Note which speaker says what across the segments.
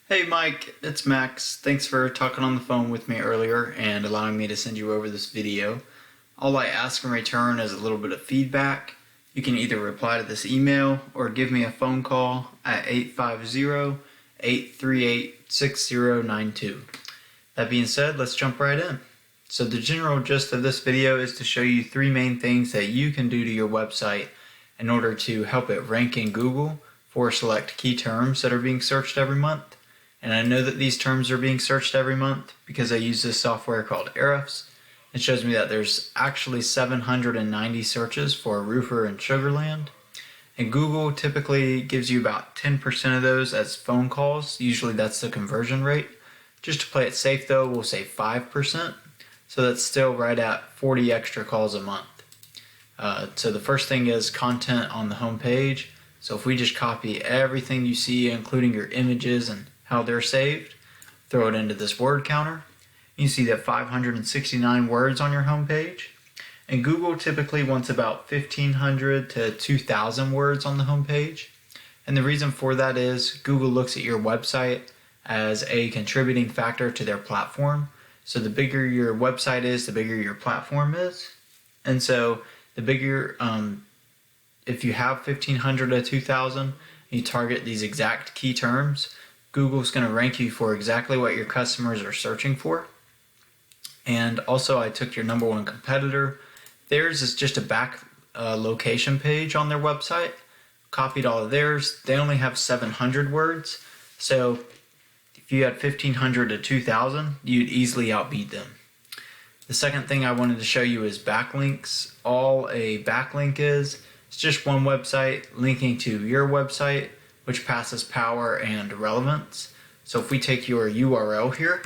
Speaker 1: Hey Mike, it's Max. Thanks for talking on the phone with me earlier and allowing me to send you over this video. All I ask in return is a little bit of feedback. You can either reply to this email or give me a phone call at 850-838-6092. That being said, let's jump right in. So the general gist of this video is to show you three main things that you can do to your website in order to help it rank in Google for select key terms that are being searched every month. And I know that these terms are being searched every month because I use this software called Ahrefs. It shows me that there's actually 790 searches for a roofer in Sugarland. And Google typically gives you about 10% of those as phone calls. Usually that's the conversion rate. Just to play it safe though, we'll say 5%. So that's still right at 40 extra calls a month. So the first thing is content on the home page. So if we just copy everything you see, including your images and how they're saved, throw it into this word counter, you see that 569 words on your home page. And Google typically wants about 1,500 to 2,000 words on the home page. And the reason for that is Google looks at your website as a contributing factor to their platform. So the bigger your website is, the bigger your platform is. And so the bigger, if you have 1,500 to 2,000, you target these exact key terms, Google's going to rank you for exactly what your customers are searching for. And also I took your number one competitor. Theirs is just a back location page on their website. Copied all of theirs. They only have 700 words. So if you had 1,500 to 2,000, you'd easily outbeat them. The second thing I wanted to show you is backlinks. All a backlink is, it's just one website linking to your website, which passes power and relevance. So if we take your URL here,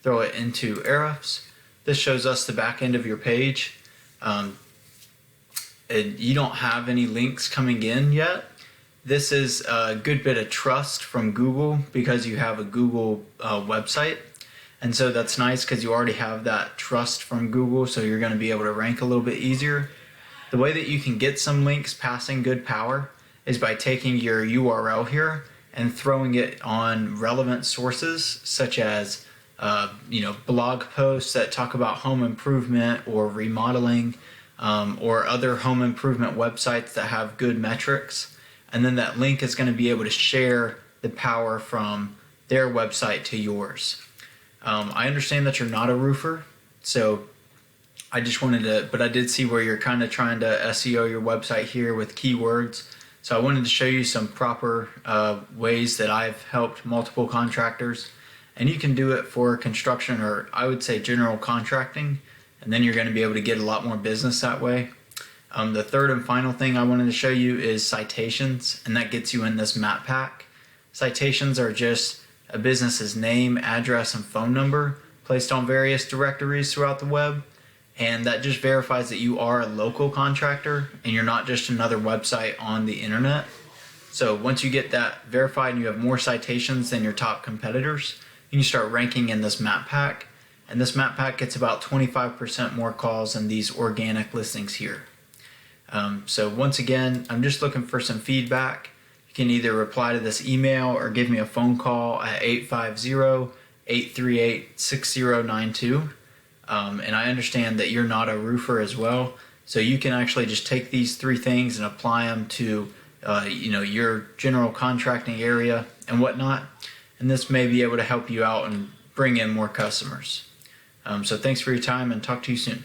Speaker 1: throw it into Ahrefs, this shows us the back end of your page. You don't have any links coming in yet. This is a good bit of trust from Google because you have a Google website. And so that's nice because you already have that trust from Google, so you're going to be able to rank a little bit easier. The way that you can get some links passing good power is by taking your URL here and throwing it on relevant sources such as blog posts that talk about home improvement or remodeling, or other home improvement websites that have good metrics. And then that link is going to be able to share the power from their website to yours. I understand that you're not a roofer, so I just wanted to, but I did see where you're kind of trying to SEO your website here with keywords. So I wanted to show you some proper ways that I've helped multiple contractors. And you can do it for construction, or I would say general contracting, and then you're going to be able to get a lot more business that way. The third and final thing I wanted to show you is citations, and that gets you in this map pack. Citations are just a business's name, address, and phone number placed on various directories throughout the web. And that just verifies that you are a local contractor and you're not just another website on the internet. So once you get that verified and you have more citations than your top competitors, you can start ranking in this map pack. And this map pack gets about 25% more calls than these organic listings here. So once again, I'm just looking for some feedback. You can either reply to this email or give me a phone call at 850-838-6092. And I understand that you're not a roofer as well, so you can actually just take these three things and apply them to your general contracting area and whatnot, and this may be able to help you out and bring in more customers. So thanks for your time, and talk to you soon.